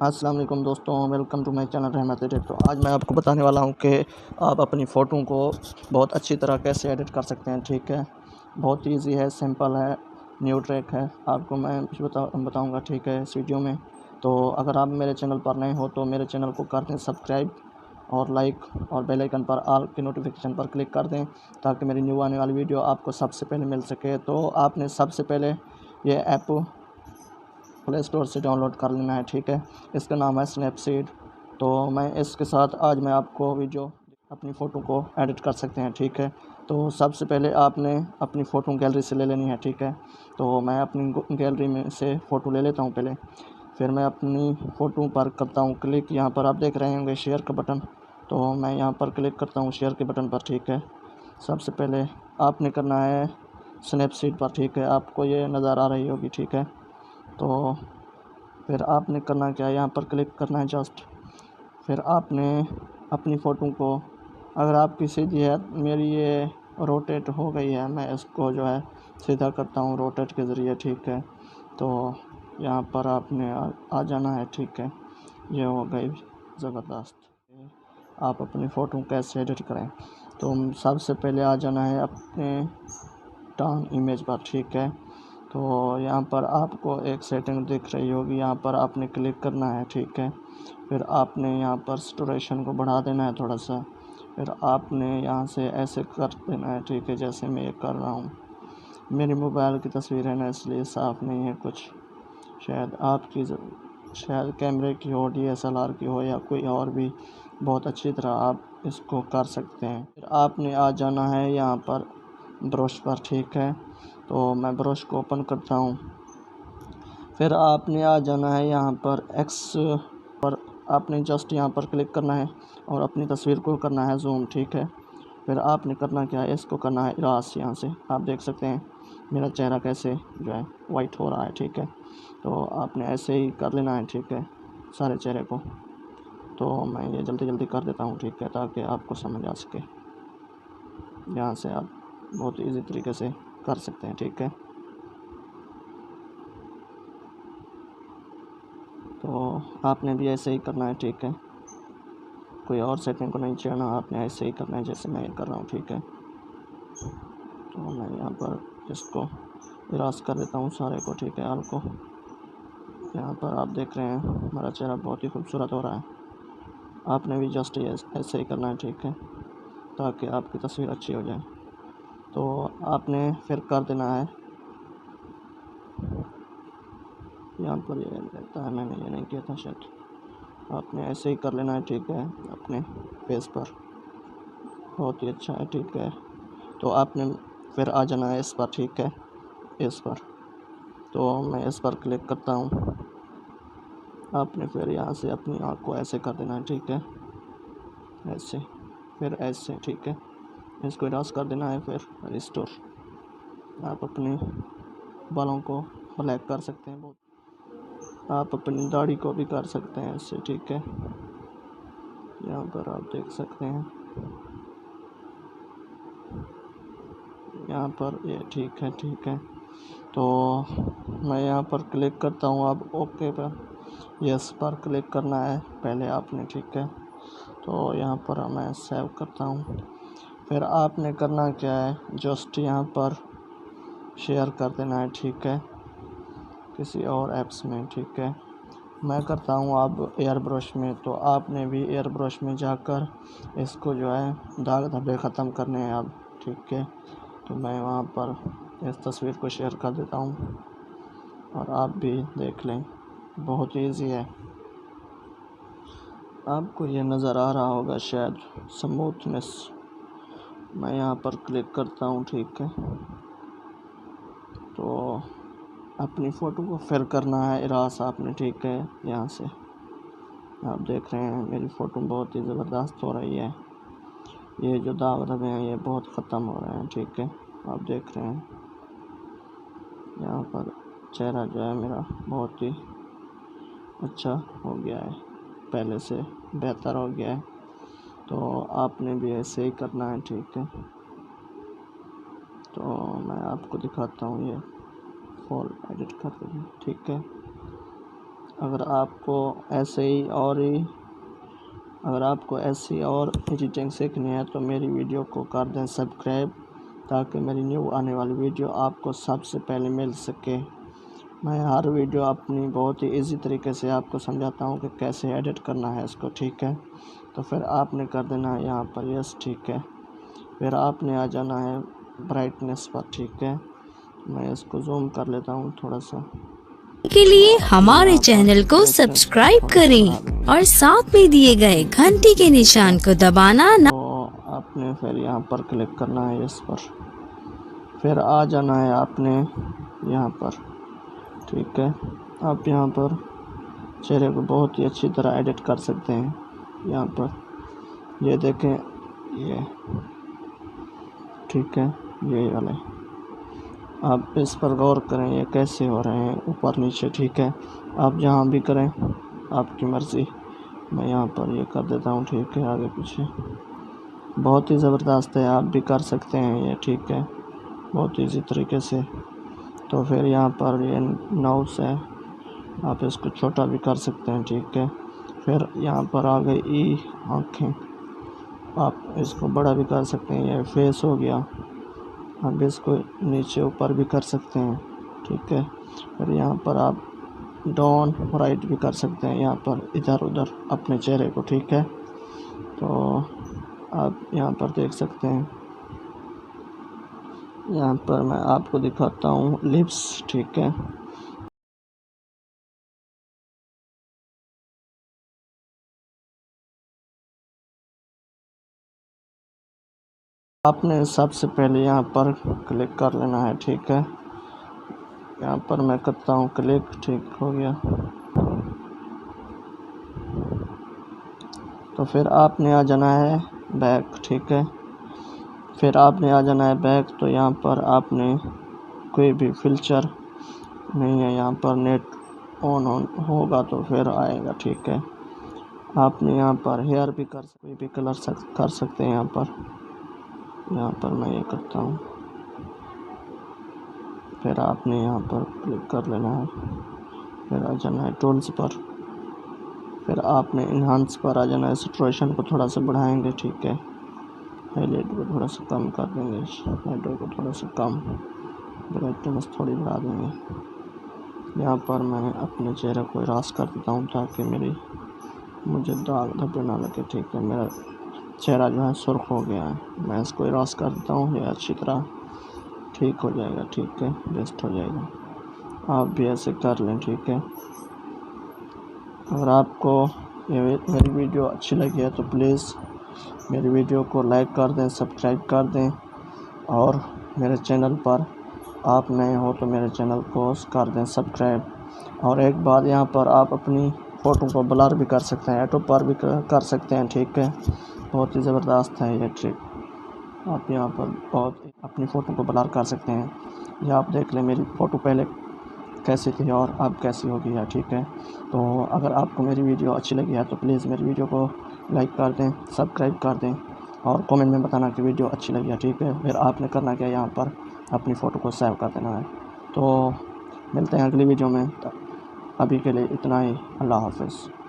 अस्सलाम वालेकुम दोस्तों, वेलकम टू माय चैनल रहमत एडिट। तो आज मैं आपको बताने वाला हूँ कि आप अपनी फ़ोटो को बहुत अच्छी तरह कैसे एडिट कर सकते हैं। ठीक है, बहुत इजी है, सिंपल है, न्यू ट्रिक है, आपको मैं बताऊँगा। ठीक है, इस वीडियो में। तो अगर आप मेरे चैनल पर नए हो तो मेरे चैनल को कर दें सब्सक्राइब और लाइक और बेल आइकन पर ऑल की नोटिफिकेशन पर क्लिक कर दें ताकि मेरी न्यू आने वाली वीडियो आपको सबसे पहले मिल सके। तो आपने सबसे पहले ये ऐप प्ले स्टोर से डाउनलोड कर लेना है। ठीक है, इसका नाम है स्नैपसीड। तो मैं इसके साथ आज मैं आपको वीडियो अपनी फ़ोटो को एडिट कर सकते हैं। ठीक है, तो सबसे पहले आपने अपनी फ़ोटो गैलरी से ले लेनी है। ठीक है, तो मैं अपनी गैलरी में से फ़ोटो ले लेता हूँ पहले, फिर मैं अपनी फ़ोटो पर करता हूँ क्लिक। यहाँ पर आप देख रहे होंगे शेयर का बटन, तो मैं यहाँ पर क्लिक करता हूँ शेयर के बटन पर। ठीक है, सबसे पहले आपने करना है स्नैपसीड पर। ठीक है, आपको ये नज़र आ रही होगी। ठीक है, तो फिर आपने करना क्या है, यहाँ पर क्लिक करना है जस्ट। फिर आपने अपनी फ़ोटो को, अगर आपकी सीधी है, मेरी ये रोटेट हो गई है, मैं इसको जो है सीधा करता हूँ रोटेट के ज़रिए। ठीक है, तो यहाँ पर आपने आ जाना है। ठीक है, ये हो गई ज़बरदस्त। आप अपनी फ़ोटो कैसे एडिट करें, तो सबसे पहले आ जाना है अपने टर्न इमेज पर। ठीक है, तो यहाँ पर आपको एक सेटिंग दिख रही होगी, यहाँ पर आपने क्लिक करना है। ठीक है, फिर आपने यहाँ पर सैचुरेशन को बढ़ा देना है थोड़ा सा, फिर आपने यहाँ से ऐसे कर देना है। ठीक है, जैसे मैं ये कर रहा हूँ। मेरी मोबाइल की तस्वीर है ना, इसलिए साफ़ नहीं है कुछ, शायद आपकी शायद कैमरे की हो, DSLR की हो, या कोई और भी बहुत अच्छी तरह आप इसको कर सकते हैं। फिर आपने आ जाना है यहाँ पर ब्रश पर। ठीक है, तो मैं ब्रश को ओपन करता हूँ। फिर आपने आ जाना है यहाँ पर एक्स पर, आपने जस्ट यहाँ पर क्लिक करना है और अपनी तस्वीर को करना है जूम। ठीक है, फिर आपने करना क्या है, इसको करना है इरास। यहाँ से आप देख सकते हैं मेरा चेहरा कैसे जो है वाइट हो रहा है। ठीक है, तो आपने ऐसे ही कर लेना है। ठीक है, सारे चेहरे को। तो मैं ये जल्दी जल्दी कर देता हूँ। ठीक है, ताकि आपको समझ आ सके। यहाँ से आप बहुत इजी तरीके से कर सकते हैं। ठीक है, तो आपने भी ऐसे ही करना है। ठीक है, कोई और सेटिंग को नहीं छेड़ना, आपने ऐसे ही करना है जैसे मैं ये कर रहा हूँ। ठीक है, तो मैं यहाँ पर इसको इरास कर देता हूँ सारे को। ठीक है, आपको यहाँ पर आप देख रहे हैं हमारा चेहरा बहुत ही खूबसूरत हो रहा है। आपने भी जस्ट ये ऐसे ही करना है। ठीक है, ताकि आपकी तस्वीर अच्छी हो जाए। तो आपने फिर कर देना है, यहाँ पर ये रहता है, मैंने ये नहीं किया था शायद, आपने ऐसे ही कर लेना है। ठीक है, अपने फेस पर, बहुत ही अच्छा है। ठीक है, तो आपने फिर आ जाना है इस पर। ठीक है, इस पर, तो मैं इस पर क्लिक करता हूँ। आपने फिर यहाँ से अपनी आँख को ऐसे कर देना है। ठीक है, ऐसे, फिर ऐसे। ठीक है, इसको इरास कर देना है, फिर रिस्टोर। आप अपने बालों को ब्लैक कर सकते हैं बहुत, आप अपनी दाढ़ी को भी कर सकते हैं ऐसे। ठीक है, यहाँ पर आप देख सकते हैं, यहाँ पर ये ठीक है। ठीक है, तो मैं यहाँ पर क्लिक करता हूँ। अब ओके पर, यस पर क्लिक करना है पहले आपने। ठीक है, तो यहाँ पर मैं सेव करता हूँ। फिर आपने करना क्या है, जस्ट यहाँ पर शेयर कर देना है। ठीक है, किसी और ऐप्स में। ठीक है, मैं करता हूँ अब एयर ब्रश में, तो आपने भी एयर ब्रश में जाकर इसको जो है दाग धब्बे ख़त्म करने हैं अब। ठीक है, तो मैं वहाँ पर इस तस्वीर को शेयर कर देता हूँ और आप भी देख लें, बहुत ईजी है। आपको ये नज़र आ रहा होगा शायद स्मूथनेस, मैं यहाँ पर क्लिक करता हूँ। ठीक है, तो अपनी फ़ोटो को फिर करना है इरास आपने। ठीक है, यहाँ से आप देख रहे हैं मेरी फ़ोटो बहुत ही ज़बरदस्त हो रही है, ये जो दाग धब्बे हैं ये बहुत ख़त्म हो रहे हैं। ठीक है, आप देख रहे हैं यहाँ पर चेहरा जो है मेरा बहुत ही अच्छा हो गया है, पहले से बेहतर हो गया है। तो आपने भी ऐसे ही करना है। ठीक है, तो मैं आपको दिखाता हूँ, ये फुल एडिट कर देंगे। ठीक है, अगर आपको ऐसी और एडिटिंग सीखनी है तो मेरी वीडियो को कर दें सब्सक्राइब, ताकि मेरी न्यू आने वाली वीडियो आपको सबसे पहले मिल सके। मैं हर वीडियो अपनी बहुत ही इजी तरीके से आपको समझाता हूँ कि कैसे एडिट करना है इसको, ठीक है। तो फिर आपने कर देना है यहाँ पर यस, ठीक है। फिर आपने आ जाना है ब्राइटनेस पर, ठीक है। मैं इसको जूम कर लेता हूँ थोड़ा सा के लिए हमारे चैनल को सब्सक्राइब करें और साथ में दिए गए घंटी के निशान को दबाना ना। तो आपने फिर यहाँ पर क्लिक करना है इस पर, फिर आ जाना है आपने यहाँ पर, ठीक है। आप यहाँ पर चेहरे को बहुत ही अच्छी तरह एडिट कर सकते हैं। यहाँ पर ये देखें, ये ठीक है, ये वाले आप इस पर गौर करें, ये कैसे हो रहे हैं ऊपर नीचे, ठीक है। आप जहाँ भी करें आपकी मर्ज़ी। मैं यहाँ पर ये कर देता हूँ, ठीक है, आगे पीछे। बहुत ही ज़बरदस्त है, आप भी कर सकते हैं ये, ठीक है, बहुत ईजी तरीके से। तो फिर यहाँ पर ये नोज़ है, आप इसको छोटा भी कर सकते हैं, ठीक है। फिर यहाँ पर आ गई ई आँखें, आप इसको बड़ा भी कर सकते हैं। ये फेस हो गया, आप इसको नीचे ऊपर भी कर सकते हैं, ठीक है। फिर यहाँ पर आप डाउन राइट भी कर सकते हैं, यहाँ पर इधर उधर अपने चेहरे को, ठीक है। तो आप यहाँ पर देख सकते हैं, यहाँ पर मैं आपको दिखाता हूँ लिप्स, ठीक है। आपने सबसे पहले यहाँ पर क्लिक कर लेना है, ठीक है। यहाँ पर मैं करता हूँ क्लिक, ठीक हो गया। तो फिर आपने आ जाना है बैक, ठीक है। फिर आपने आ जाना है बैक, तो यहाँ पर आपने कोई भी फिल्टर नहीं है, यहाँ पर नेट ऑन होगा तो फिर आएगा, ठीक है। आपने यहाँ पर हेयर भी कोई भी कलर कर सकते हैं। यहाँ पर मैं ये करता हूँ। फिर आपने यहाँ पर क्लिक कर लेना है, फिर आ जाना है टूल्स पर, फिर आपने इन्हांस पर आ जाना है। सैचुरेशन को थोड़ा सा बढ़ाएंगे, ठीक है। हाईलाइट को थोड़ा सा कम कर देंगे, शेडो को थोड़ा सा कम, ब्राइटनेस थोड़ी बढ़ा देंगे। यहाँ पर मैं अपने चेहरे को इरास कर देता हूँ, ताकि मुझे दाग धब्बे ना लगे, ठीक है। मेरा चेहरा जो है सुर्ख हो गया है, मैं इसको इरास कर देता हूँ, ये अच्छी तरह ठीक हो जाएगा, ठीक है, बेस्ट हो जाएगा। आप भी ऐसे कर लें, ठीक है। अगर आपको ये मेरी वीडियो अच्छी लगी है तो प्लीज़ मेरी वीडियो को लाइक कर दें, सब्सक्राइब कर दें, और मेरे चैनल पर आप नए हो तो मेरे चैनल को कर दें सब्सक्राइब। और एक बात, यहाँ पर आप अपनी फ़ोटो को ब्लर भी कर सकते हैं, ऑटो पर भी कर सकते हैं, ठीक है। बहुत ही ज़बरदस्त है ये ट्रिक। आप यहाँ पर बहुत अपनी फ़ोटो को ब्लर कर सकते हैं। या आप देख लें मेरी फ़ोटो पहले कैसी थी और अब कैसी हो गई है, ठीक है। तो अगर आपको मेरी वीडियो अच्छी लगी है तो प्लीज़ मेरी वीडियो को लाइक कर दें, सब्सक्राइब कर दें, और कमेंट में बताना कि वीडियो अच्छी लगी है, ठीक है। फिर आपने करना क्या, यहाँ पर अपनी फ़ोटो को सेव कर देना है। तो मिलते हैं अगली वीडियो में, अभी के लिए इतना ही। अल्लाह हाफ़िज़।